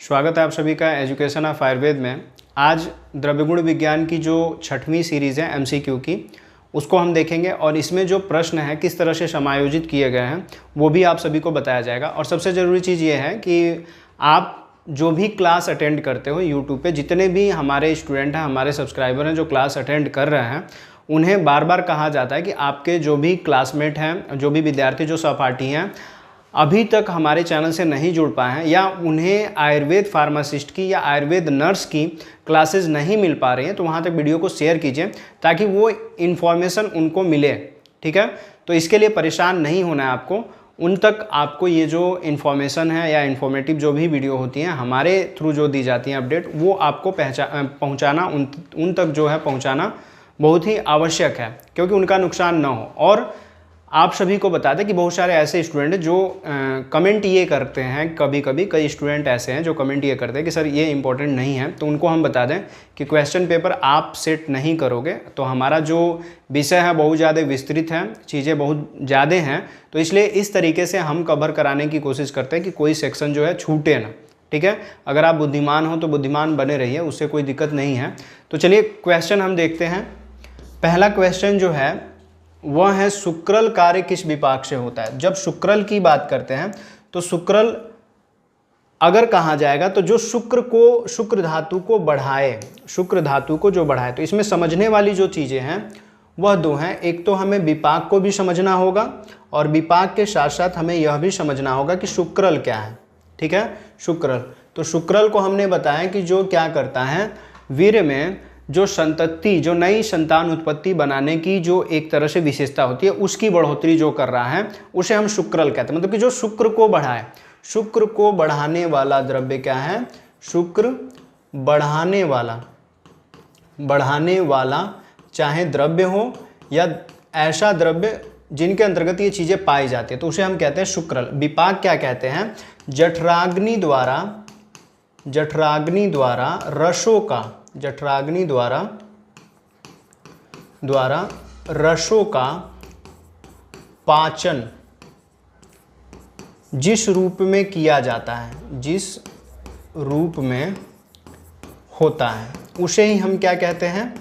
स्वागत है आप सभी का एजुकेशन ऑफ आयुर्वेद में। आज द्रव्यगुण विज्ञान की जो 6वीं सीरीज़ है एमसीक्यू की, उसको हम देखेंगे और इसमें जो प्रश्न हैं किस तरह से समायोजित किए गए हैं वो भी आप सभी को बताया जाएगा। और सबसे ज़रूरी चीज़ ये है कि आप जो भी क्लास अटेंड करते हो यूट्यूब पे, जितने भी हमारे स्टूडेंट हैं, हमारे सब्सक्राइबर हैं जो क्लास अटेंड कर रहे हैं, उन्हें बार बार कहा जाता है कि आपके जो भी क्लासमेट हैं, जो भी विद्यार्थी, जो सहपाठी हैं, अभी तक हमारे चैनल से नहीं जुड़ पाए हैं या उन्हें आयुर्वेद फार्मासिस्ट की या आयुर्वेद नर्स की क्लासेस नहीं मिल पा रही हैं, तो वहाँ तक वीडियो को शेयर कीजिए ताकि वो इन्फॉर्मेशन उनको मिले। ठीक है, तो इसके लिए परेशान नहीं होना है आपको। उन तक आपको ये जो इन्फॉर्मेशन है या इन्फॉर्मेटिव जो भी वीडियो होती हैं हमारे थ्रू जो दी जाती हैं अपडेट, वो आपको पहुँचाना उन तक जो है पहुँचाना बहुत ही आवश्यक है, क्योंकि उनका नुकसान ना हो। और आप सभी को बता दें कि बहुत सारे ऐसे स्टूडेंट जो कमेंट ये करते हैं, कई स्टूडेंट ऐसे हैं जो कमेंट ये करते हैं कि सर ये इंपॉर्टेंट नहीं है, तो उनको हम बता दें कि क्वेश्चन पेपर आप सेट नहीं करोगे तो हमारा जो विषय है बहुत ज़्यादा विस्तृत है, चीज़ें बहुत ज़्यादा हैं, तो इसलिए इस तरीके से हम कवर कराने की कोशिश करते हैं कि कोई सेक्शन जो है छूटे ना। ठीक है, अगर आप बुद्धिमान हो तो बुद्धिमान बने रहिए, उससे कोई दिक्कत नहीं है। तो चलिए क्वेश्चन हम देखते हैं। पहला क्वेश्चन जो है वह है शुक्रल कार्य किस विपाक से होता है। जब शुक्रल की बात करते हैं तो शुक्रल अगर कहा जाएगा तो जो शुक्र धातु को बढ़ाए, शुक्र धातु को जो बढ़ाए, तो इसमें समझने वाली जो चीज़ें हैं वह दो हैं। एक तो हमें विपाक को भी समझना होगा और विपाक के साथ साथ हमें यह भी समझना होगा कि शुक्रल क्या है। ठीक है, शुक्रल, तो शुक्रल को हमने बताया कि जो क्या करता है, वीर्य में जो संतति, जो नई संतान उत्पत्ति बनाने की जो एक तरह से विशेषता होती है, उसकी बढ़ोतरी जो कर रहा है उसे हम शुक्रल कहते हैं। मतलब कि जो शुक्र को बढ़ाए, शुक्र को बढ़ाने वाला द्रव्य क्या है, शुक्र बढ़ाने वाला चाहे द्रव्य हो या ऐसा द्रव्य जिनके अंतर्गत ये चीज़ें पाई जाती है, तो उसे हम कहते हैं शुक्रल। विपाक क्या कहते हैं, जठराग्नि द्वारा रसों का, जठराग्नि द्वारा रसों का पाचन जिस रूप में किया जाता है, जिस रूप में होता है, उसे ही हम क्या कहते हैं,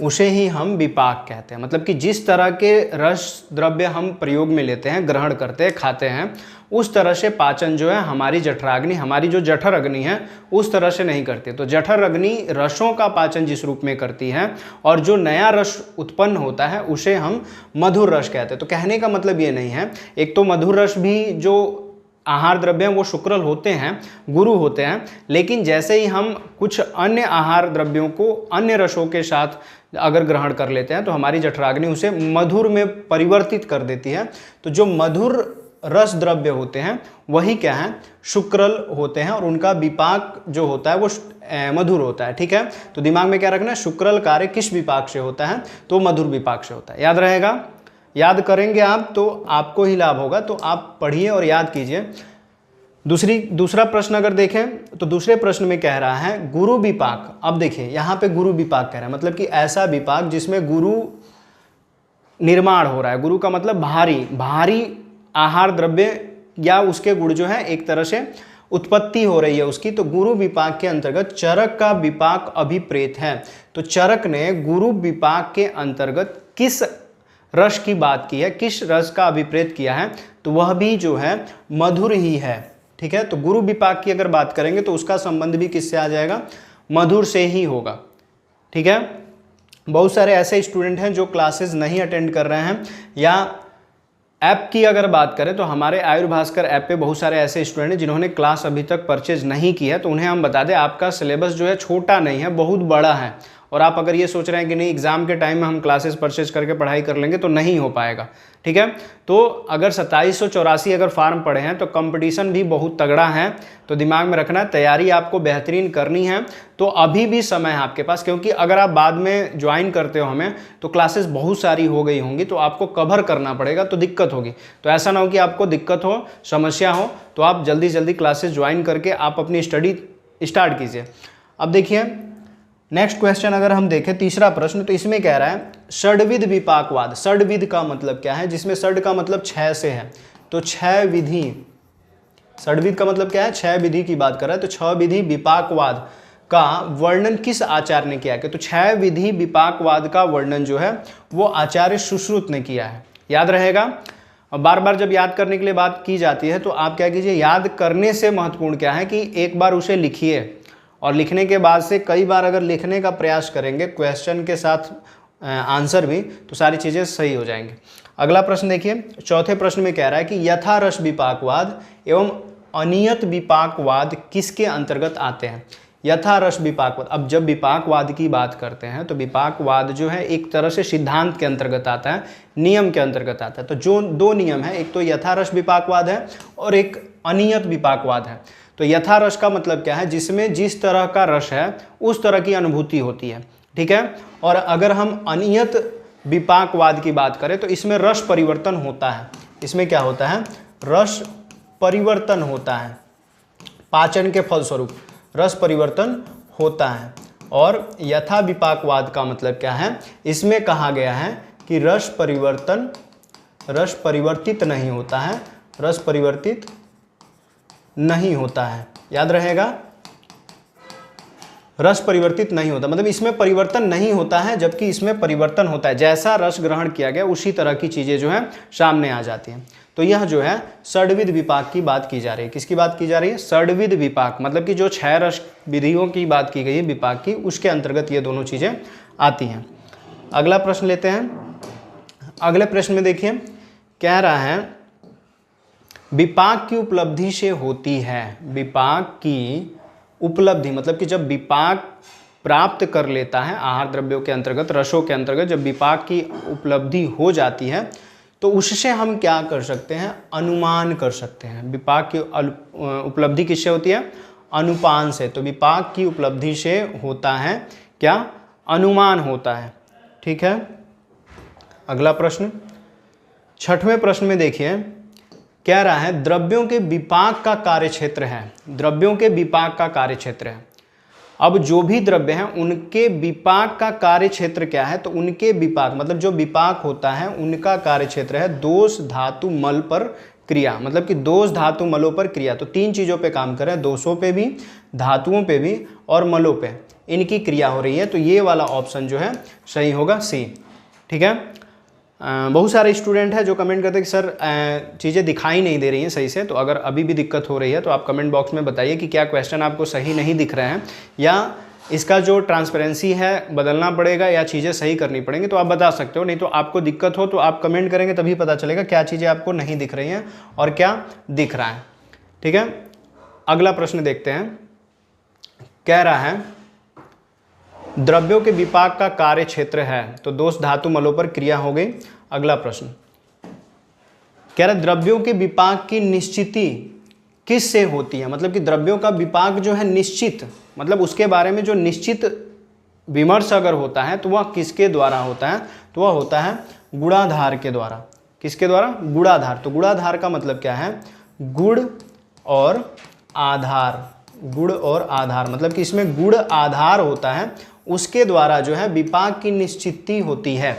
उसे ही हम विपाक कहते हैं। मतलब कि जिस तरह के रस द्रव्य हम प्रयोग में लेते हैं, ग्रहण करते हैं, खाते हैं, उस तरह से पाचन जो है हमारी जठराग्नि, हमारी जो जठर अग्नि है, उस तरह से नहीं करती। तो जठर अग्नि रसों का पाचन जिस रूप में करती है और जो नया रस उत्पन्न होता है उसे हम मधुर रस कहते हैं। तो कहने का मतलब ये नहीं है, एक तो मधुर रस भी जो आहार द्रव्य हैं वो शुक्रल होते हैं, गुरु होते हैं, लेकिन जैसे ही हम कुछ अन्य आहार द्रव्यों को अन्य रसों के साथ अगर ग्रहण कर लेते हैं तो हमारी जठराग्नि उसे मधुर में परिवर्तित कर देती है। तो जो मधुर रस द्रव्य होते हैं वही क्या है, शुक्रल होते हैं, और उनका विपाक जो होता है वो मधुर होता है। ठीक है, तो दिमाग में क्या रखना है, शुक्रल कार्य किस विपाक से होता है, तो मधुर विपाक से होता है। याद रहेगा, याद करेंगे आप तो आपको ही लाभ होगा, तो आप पढ़िए और याद कीजिए। दूसरा प्रश्न अगर देखें तो दूसरे प्रश्न में कह रहा है गुरु विपाक। अब देखिए यहाँ पे गुरु विपाक कह रहा है, मतलब कि ऐसा विपाक जिसमें गुरु निर्माण हो रहा है। गुरु का मतलब भारी आहार द्रव्य या उसके गुण जो है एक तरह से उत्पत्ति हो रही है उसकी। तो गुरु विपाक के अंतर्गत चरक का विपाक अभिप्रेत है। तो चरक ने गुरु विपाक के अंतर्गत किस रस की बात की है, किस रस का अभिप्रेत किया है, तो वह भी जो है मधुर ही है। ठीक है, तो गुरु विपाक की अगर बात करेंगे तो उसका संबंध भी किससे आ जाएगा, मधुर से ही होगा। ठीक है, बहुत सारे ऐसे स्टूडेंट हैं जो क्लासेस नहीं अटेंड कर रहे हैं, या ऐप की अगर बात करें तो हमारे आयुर्भास्कर ऐप पे बहुत सारे ऐसे स्टूडेंट हैं जिन्होंने क्लास अभी तक परचेज नहीं की है। तो उन्हें हम बता दें आपका सिलेबस जो है छोटा नहीं है, बहुत बड़ा है। और आप अगर ये सोच रहे हैं कि नहीं एग्जाम के टाइम में हम क्लासेस परचेज करके पढ़ाई कर लेंगे, तो नहीं हो पाएगा। ठीक है, तो अगर 2784 अगर फॉर्म पड़े हैं तो कंपटीशन भी बहुत तगड़ा है, तो दिमाग में रखना, तैयारी आपको बेहतरीन करनी है। तो अभी भी समय है आपके पास, क्योंकि अगर आप बाद में ज्वाइन करते हो हमें तो क्लासेस बहुत सारी हो गई होंगी, तो आपको कवर करना पड़ेगा, तो दिक्कत होगी। तो ऐसा ना हो कि आपको दिक्कत हो, समस्या हो, तो आप जल्दी जल्दी क्लासेस ज्वाइन करके आप अपनी स्टडी स्टार्ट कीजिए। अब देखिए नेक्स्ट क्वेश्चन अगर हम देखें, तीसरा प्रश्न, तो इसमें कह रहा है षड्विध विपाकवाद। षड्विध का मतलब क्या है, जिसमें षड का मतलब 6 से है, तो 6 विधि षड्विध का मतलब क्या है, 6 विधि की बात कर रहा है। तो 6 विधि विपाकवाद का वर्णन किस आचार्य ने किया है? तो 6 विधि विपाकवाद का वर्णन जो है वो आचार्य सुश्रुत ने किया है। याद रहेगा। और बार बार जब याद करने के लिए बात की जाती है तो आप क्या कीजिए, याद करने से महत्वपूर्ण क्या है कि एक बार उसे लिखिए और लिखने के बाद से कई बार अगर लिखने का प्रयास करेंगे क्वेश्चन के साथ आंसर भी, तो सारी चीज़ें सही हो जाएंगी। अगला प्रश्न देखिए, चौथे प्रश्न में कह रहा है कि यथारस विपाकवाद एवं अनियत विपाकवाद किसके अंतर्गत आते हैं? यथारस विपाकवाद, अब जब विपाकवाद की बात करते हैं तो विपाकवाद जो है एक तरह से सिद्धांत के अंतर्गत आता है, नियम के अंतर्गत आता है। तो जो 2 नियम है, एक तो यथारस विपाकवाद है और एक अनियत विपाकवाद है। तो यथारस का मतलब क्या है, जिसमें जिस तरह का रस है उस तरह की अनुभूति होती है, ठीक है। और अगर हम अनियत विपाकवाद की बात करें तो इसमें रस परिवर्तन होता है। इसमें क्या होता है, रस परिवर्तन होता है, पाचन के फलस्वरूप रस परिवर्तन होता है। और यथा विपाकवाद का मतलब क्या है, इसमें कहा गया है कि रस परिवर्तित नहीं होता है, रस परिवर्तित नहीं होता है। याद रहेगा, रस परिवर्तित नहीं होता, मतलब इसमें परिवर्तन नहीं होता है, जबकि इसमें परिवर्तन होता है। जैसा रस ग्रहण किया गया उसी तरह की चीज़ें जो है सामने आ जाती हैं। तो यह जो है षड्विध विपाक की बात की जा रही है। किसकी बात की जा रही है? षड्विध विपाक, मतलब कि जो 6 रस विधियों की बात की गई है विपाक की, उसके अंतर्गत ये दोनों चीज़ें आती हैं। अगला प्रश्न लेते हैं। अगले प्रश्न में देखिए, कह रहा है विपाक की उपलब्धि से होती है। विपाक की उपलब्धि मतलब कि जब विपाक प्राप्त कर लेता है आहार द्रव्यों के अंतर्गत, रसों के अंतर्गत, जब विपाक की उपलब्धि हो जाती है तो उससे हम क्या कर सकते हैं, अनुमान कर सकते हैं। विपाक की उपलब्धि किससे होती है? अनुपान से। तो विपाक की उपलब्धि से होता है क्या? अनुमान होता है, ठीक है। अगला प्रश्न, 6वें प्रश्न में देखिए, कह रहा है द्रव्यों के विपाक का कार्यक्षेत्र है। द्रव्यों के विपाक का कार्यक्षेत्र है। अब जो भी द्रव्य हैं उनके विपाक का कार्यक्षेत्र क्या है? तो उनके विपाक मतलब जो विपाक होता है उनका कार्यक्षेत्र है दोष धातु मल पर क्रिया, मतलब कि दोष धातु मलों पर क्रिया। तो 3 चीज़ों पे काम कर रहे हैं, दोषों पे भी, धातुओं पे भी और मलों पे इनकी क्रिया हो रही है। तो ये वाला ऑप्शन जो है सही होगा, सी, ठीक है। बहुत सारे स्टूडेंट हैं जो कमेंट करते हैं कि सर चीज़ें दिखाई नहीं दे रही हैं सही से। तो अगर अभी भी दिक्कत हो रही है तो आप कमेंट बॉक्स में बताइए कि क्या क्वेश्चन आपको सही नहीं दिख रहे हैं, या इसका जो ट्रांसपेरेंसी है बदलना पड़ेगा, या चीज़ें सही करनी पड़ेंगी। तो आप बता सकते हो, नहीं तो आपको दिक्कत हो तो आप कमेंट करेंगे तभी पता चलेगा क्या चीज़ें आपको नहीं दिख रही हैं और क्या दिख रहा है, ठीक है। अगला प्रश्न देखते हैं। कह रहा है द्रव्यों के विपाक का कार्य क्षेत्र है, तो दोष धातु मलों पर क्रिया हो गई। अगला प्रश्न कह रहा है द्रव्यों के विपाक की निश्चिति किस से होती है? मतलब कि द्रव्यों का विपाक जो है निश्चित, मतलब उसके बारे में जो निश्चित विमर्श अगर होता है तो वह किसके द्वारा होता है? तो वह होता है गुणाधार के द्वारा। किसके द्वारा? गुणाधार। तो गुणाधार का मतलब क्या है? गुण और आधार। गुण और आधार मतलब कि इसमें गुण आधार होता है, उसके द्वारा जो है विपाक की निश्चिति होती है।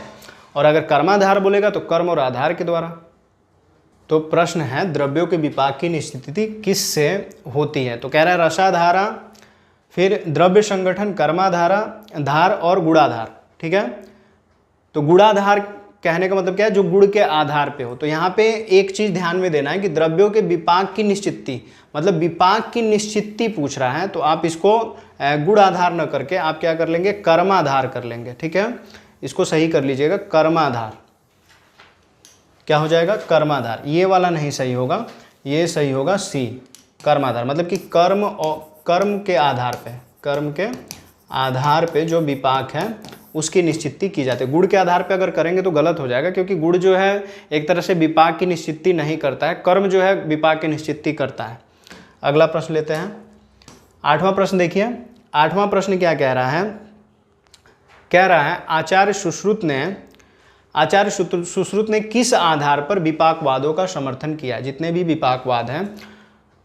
और अगर कर्माधार बोलेगा तो कर्म और आधार के द्वारा। तो प्रश्न है द्रव्यों के विपाक की निश्चिति किस से होती है? तो कह रहा है रसाधारा, फिर द्रव्य संगठन, कर्माधारा, धार और गुणाधार, ठीक है। तो गुणाधार कहने का मतलब क्या है? जो गुण के आधार पे हो। तो यहाँ पे एक चीज़ ध्यान में देना है कि द्रव्यों के विपाक की निश्चिति मतलब विपाक की निश्चिति पूछ रहा है, तो आप इसको गुण आधार न करके आप क्या कर लेंगे? कर्माधार कर लेंगे, ठीक है। इसको सही कर लीजिएगा, कर्माधार। क्या हो जाएगा? कर्माधार। ये वाला नहीं सही होगा, ये सही होगा सी, कर्माधार। मतलब कि कर्म और कर्म के आधार पे, कर्म के आधार पे जो विपाक है उसकी निश्चिति की जाती है। गुण के आधार पे अगर करेंगे तो गलत हो जाएगा, क्योंकि गुण जो है एक तरह से विपाक की निश्चिति नहीं करता है, कर्म जो है विपाक की निश्चिति करता है। अगला प्रश्न लेते हैं, 8वां प्रश्न देखिए। 8वां प्रश्न क्या कह रहा है? कह रहा है आचार्य सुश्रुत ने किस आधार पर विपाकवादों का समर्थन किया? जितने भी विपाकवाद हैं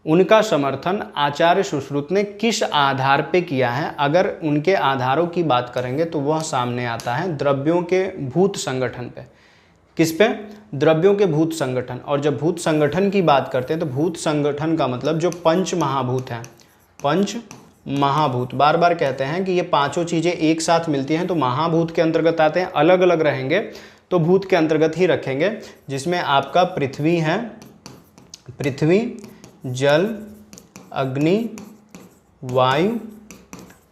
उनका समर्थन आचार्य सुश्रुत ने किस आधार पे किया है? अगर उनके आधारों की बात करेंगे तो वह सामने आता है द्रव्यों के भूत संगठन पे। किस पे? द्रव्यों के भूत संगठन। और जब भूत संगठन की बात करते हैं तो भूत संगठन का मतलब जो पंच महाभूत हैं, पंच महाभूत, बार बार कहते हैं कि ये पांचों चीज़ें एक साथ मिलती हैं तो महाभूत के अंतर्गत आते हैं। अलग अलग रहेंगे तो भूत के अंतर्गत ही रखेंगे, जिसमें आपका पृथ्वी है, पृथ्वी, जल, अग्नि, वायु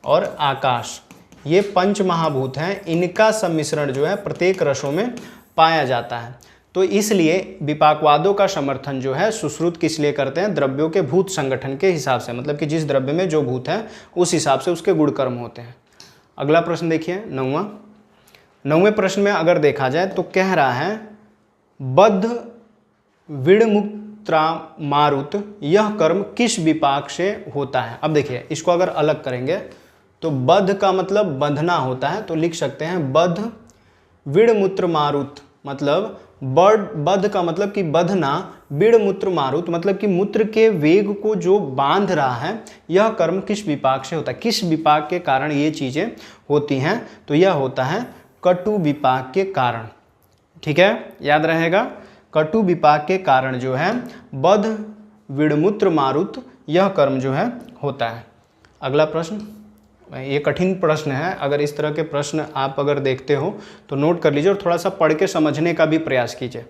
और आकाश, ये पंच महाभूत हैं। इनका सम्मिश्रण जो है प्रत्येक रसों में पाया जाता है। तो इसलिए विपाकवादों का समर्थन जो है सुश्रुत किस लिए करते हैं? द्रव्यों के भूत संगठन के हिसाब से, मतलब कि जिस द्रव्य में जो भूत है उस हिसाब से उसके गुणकर्म होते हैं। अगला प्रश्न देखिए, 9वें प्रश्न में अगर देखा जाए तो कह रहा है बद्ध विड़मुत्रा मारुत, यह कर्म किस विपाक से होता है? अब देखिए इसको अगर अलग करेंगे तो बद्ध का मतलब बंधना होता है, तो लिख सकते हैं बद्ध विड़मुत्र मारुत, मतलब बद्ध का मतलब कि बंधना, विड़मुत्र मारुत मतलब कि मूत्र के वेग को जो बांध रहा है, यह कर्म किस विपाक से होता है? किस विपाक के कारण ये चीज़ें होती हैं? तो यह होता है कटु विपाक के कारण। ठीक है, याद रहेगा, कटु विपाक के कारण जो है बद्ध विड़मुत्र मारुत यह कर्म जो है होता है। अगला प्रश्न, ये कठिन प्रश्न है, अगर इस तरह के प्रश्न आप अगर देखते हो तो नोट कर लीजिए और थोड़ा सा पढ़ के समझने का भी प्रयास कीजिए।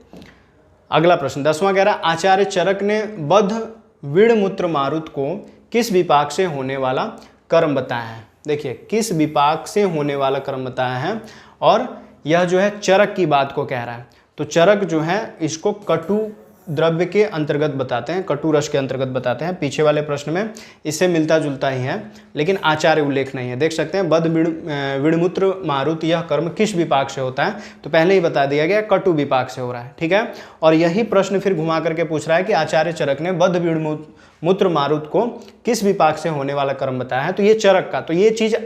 अगला प्रश्न 10वां कह रहा है आचार्य चरक ने बद्ध विड़मुत्र मारुत को किस विपाक से होने वाला कर्म बताया है? देखिए किस विपाक से होने वाला कर्म बताया है, और यह जो है चरक की बात को कह रहा है। तो चरक जो है इसको कटु द्रव्य के अंतर्गत बताते हैं, कटु रस के अंतर्गत बताते हैं। पीछे वाले प्रश्न में इससे मिलता जुलता ही है, लेकिन आचार्य उल्लेख नहीं है। देख सकते हैं बद्ध विड़मुत्र मारुत यह कर्म किस विपाक से होता है, तो पहले ही बता दिया गया कटु विपाक से हो रहा है। ठीक है, और यही प्रश्न फिर घुमा करके पूछ रहा है कि आचार्य चरक ने बद्ध विड़मुत्र मारुत को किस विपाक से होने वाला कर्म बताया है, तो ये चरक का। तो ये चीज़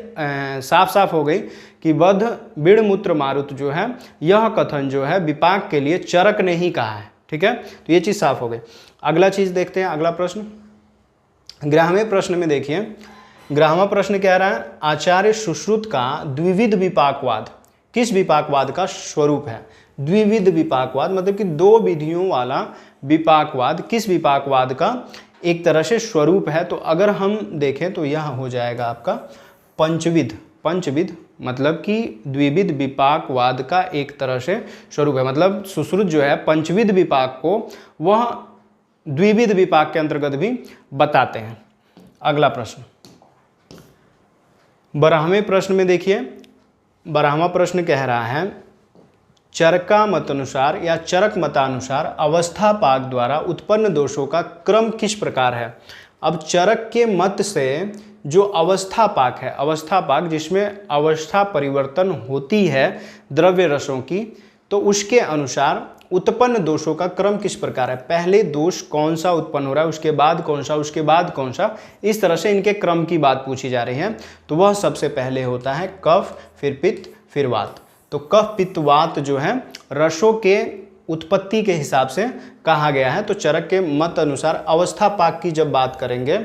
साफ साफ हो गई कि बद्ध विड़मुत्र मारुत जो है यह कथन जो है विपाक के लिए चरक ने ही कहा है। ठीक है, तो ये चीज़ साफ हो गई। अगला चीज़ देखते हैं, अगला प्रश्न 11वें प्रश्न में देखिए, 11वां प्रश्न कह रहा है आचार्य सुश्रुत का द्विविध विपाकवाद किस विपाकवाद का स्वरूप है? द्विविध विपाकवाद मतलब कि दो विधियों वाला विपाकवाद किस विपाकवाद का एक तरह से स्वरूप है? तो अगर हम देखें तो यह हो जाएगा आपका पंचविध। पंचविध मतलब कि द्विविध विपाकवाद का एक तरह से स्वरूप है, मतलब सुश्रुत जो है पंचविध विपाक को वह द्विविध विपाक के अंतर्गत भी बताते हैं। अगला प्रश्न 12वें प्रश्न में देखिए, 12वां प्रश्न कह रहा है चरका मतानुसार या चरक मतानुसार अवस्था पाक द्वारा उत्पन्न दोषों का क्रम किस प्रकार है? अब चरक के मत से जो अवस्था पाक है, अवस्था पाक जिसमें अवस्था परिवर्तन होती है द्रव्य रसों की, तो उसके अनुसार उत्पन्न दोषों का क्रम किस प्रकार है? पहले दोष कौन सा उत्पन्न हो रहा है, उसके बाद कौन सा, उसके बाद कौन सा, इस तरह से इनके क्रम की बात पूछी जा रही है। तो वह सबसे पहले होता है कफ, फिर पित्त, फिर वात। तो कफ पित्त वात जो है रसों के उत्पत्ति के हिसाब से कहा गया है। तो चरक के मत अनुसार अवस्था पाक की जब बात करेंगे,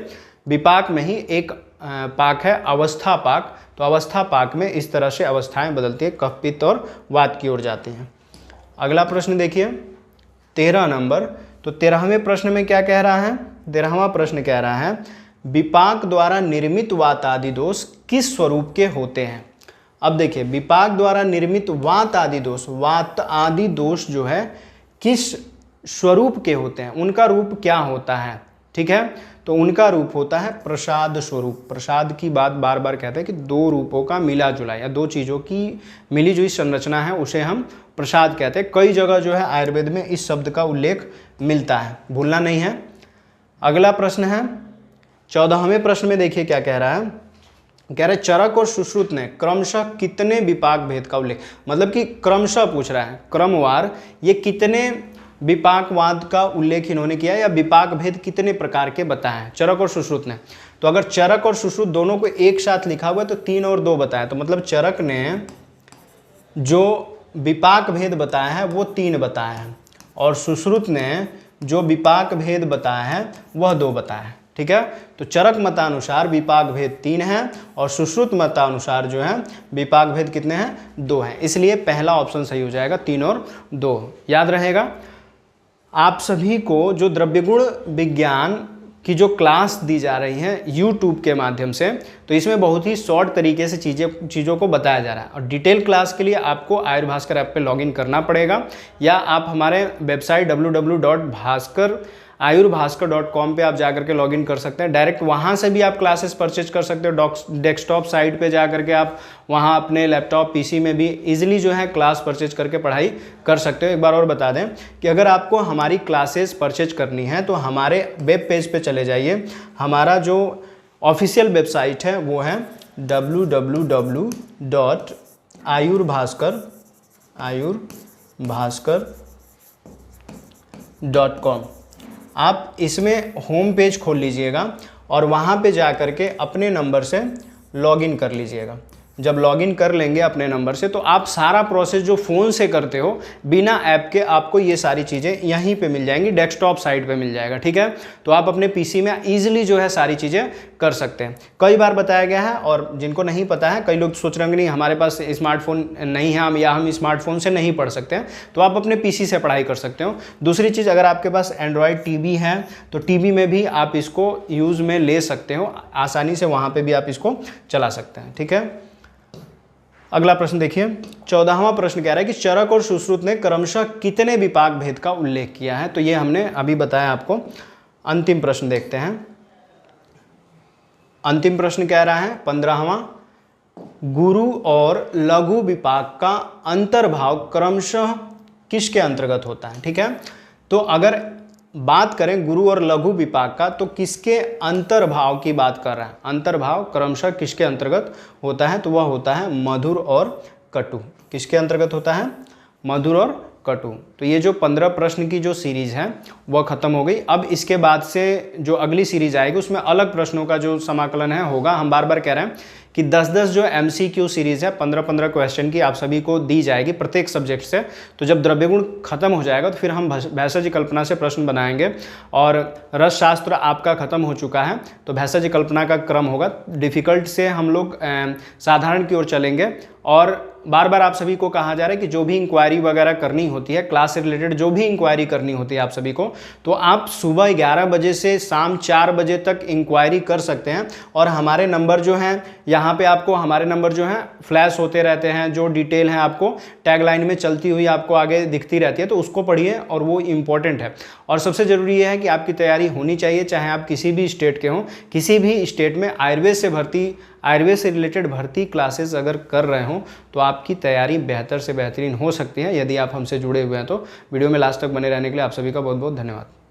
विपाक में ही एक पाक है अवस्था पाक, तो अवस्था पाक में इस तरह से अवस्थाएं बदलती है, कफ पित्त और वात की ओर जाती हैं। अगला प्रश्न देखिए 13 नंबर, तो 13वें प्रश्न में क्या कह रहा है? 13वां प्रश्न कह रहा है विपाक द्वारा निर्मित वात आदि दोष किस स्वरूप के होते हैं? अब देखिए विपाक द्वारा निर्मित वात आदि दोष, वात आदि दोष जो है किस स्वरूप के होते हैं, उनका रूप क्या होता है? ठीक है, तो उनका रूप होता है प्रसाद स्वरूप। प्रसाद की बात बार बार कहते हैं कि दो रूपों का मिला जुला या दो चीज़ों की मिली जुली संरचना है, उसे हम प्रसाद कहते हैं। कई जगह जो है आयुर्वेद में इस शब्द का उल्लेख मिलता है, भूलना नहीं है। अगला प्रश्न है 14वें प्रश्न में देखिए क्या कह रहा है, कह रहे चरक और सुश्रुत ने क्रमशः कितने विपाक भेद का उल्लेख, मतलब कि क्रमशः पूछ रहा है क्रमवार ये कितने विपाकवाद का उल्लेख इन्होंने किया या विपाक भेद कितने प्रकार के बताए हैं चरक और सुश्रुत ने। तो अगर चरक और सुश्रुत दोनों को एक साथ लिखा हुआ है तो 3 और 2 बताया, तो मतलब चरक ने जो विपाक भेद बताया है वो 3 बताया है और सुश्रुत ने जो विपाक भेद बताया है वह 2 बताया है। ठीक है। तो चरक मतानुसार विपाक भेद 3 है और सुश्रुत मतानुसार जो है विपाक भेद कितने हैं, 2 हैं। इसलिए पहला ऑप्शन सही हो जाएगा, 3 और 2 याद रहेगा। आप सभी को जो द्रव्यगुण विज्ञान की जो क्लास दी जा रही है YouTube के माध्यम से, तो इसमें बहुत ही शॉर्ट तरीके से चीज़ों को बताया जा रहा है। और डिटेल क्लास के लिए आपको आयुर्भास्कर ऐप पे लॉगिन करना पड़ेगा, या आप हमारे वेबसाइट www.आयुर्भास्कर.com पे आप जाकर के लॉगिन कर सकते हैं। डायरेक्ट वहाँ से भी आप क्लासेस परचेज कर सकते हो। डेस्कटॉप साइट पे जा करके आप वहाँ अपने लैपटॉप पीसी में भी इजीली जो है क्लास परचेज करके पढ़ाई कर सकते हो। एक बार और बता दें कि अगर आपको हमारी क्लासेस परचेज करनी है तो हमारे वेब पेज पे चले जाइए। हमारा जो ऑफिशियल वेबसाइट है वो है www.आयुर्भास्कर.com। आप इसमें होम पेज खोल लीजिएगा और वहाँ पे जा कर के अपने नंबर से लॉगिन कर लीजिएगा। जब लॉगिन कर लेंगे अपने नंबर से, तो आप सारा प्रोसेस जो फ़ोन से करते हो बिना ऐप के, आपको ये सारी चीज़ें यहीं पे मिल जाएंगी, डेस्कटॉप साइट पे मिल जाएगा, ठीक है। तो आप अपने पीसी में ईजिली जो है सारी चीज़ें कर सकते हैं। कई बार बताया गया है, और जिनको नहीं पता है, कई लोग सोच रहे होंगे नहीं हमारे पास स्मार्टफोन नहीं है हम स्मार्टफोन से नहीं पढ़ सकते हैं, तो आप अपने पीसी से पढ़ाई कर सकते हो। दूसरी चीज़, अगर आपके पास एंड्रॉयड टीवी है तो टीवी में भी आप इसको यूज़ में ले सकते हो, आसानी से वहाँ पर भी आप इसको चला सकते हैं, ठीक है। अगला प्रश्न देखिए, 14वां प्रश्न कह रहा है कि चरक और सुश्रुत ने क्रमशः कितने विपाक भेद का उल्लेख किया है। तो ये हमने अभी बताया आपको। अंतिम प्रश्न देखते हैं। अंतिम प्रश्न कह रहा है 15वां, गुरु और लघु विपाक का अंतर्भाव क्रमशः किसके अंतर्गत होता है, ठीक है। तो अगर बात करें गुरु और लघु विपाक का, तो किसके अंतर्भाव की बात कर रहा है, अंतर्भाव क्रमशः किसके अंतर्गत होता है, तो वह होता है मधुर और कटु। किसके अंतर्गत होता है, मधुर और कटु। तो ये जो 15 प्रश्न की जो सीरीज़ है वह ख़त्म हो गई। अब इसके बाद से जो अगली सीरीज आएगी उसमें अलग प्रश्नों का जो समाकलन है होगा। हम बार बार कह रहे हैं कि 10-10 जो MCQ सीरीज़ है 15-15 क्वेश्चन की आप सभी को दी जाएगी प्रत्येक सब्जेक्ट से। तो जब द्रव्यगुण खत्म हो जाएगा तो फिर हम भेषज कल्पना से प्रश्न बनाएंगे, और रस शास्त्र आपका खत्म हो चुका है तो भेषज कल्पना का क्रम होगा। डिफ़िकल्ट से हम लोग साधारण की ओर चलेंगे। और बार बार आप सभी को कहा जा रहा है कि जो भी इंक्वायरी वगैरह करनी होती है, क्लास से रिलेटेड जो भी इंक्वायरी करनी होती है आप सभी को, तो आप सुबह 11 बजे से शाम 4 बजे तक इंक्वायरी कर सकते हैं। और हमारे नंबर जो हैं यहाँ पे आपको हमारे नंबर जो हैं फ्लैश होते रहते हैं, जो डिटेल है आपको टैगलाइन में चलती हुई आपको आगे दिखती रहती है, तो उसको पढ़िए और वो इम्पॉर्टेंट है। और सबसे ज़रूरी ये है कि आपकी तैयारी होनी चाहिए, चाहे आप किसी भी स्टेट के हों, किसी भी स्टेट में आयुर्वेद से रिलेटेड भर्ती क्लासेस अगर कर रहे हों तो आपकी तैयारी बेहतर से बेहतरीन हो सकती है। यदि आप हमसे जुड़े हुए हैं तो वीडियो में लास्ट तक बने रहने के लिए आप सभी का बहुत बहुत धन्यवाद।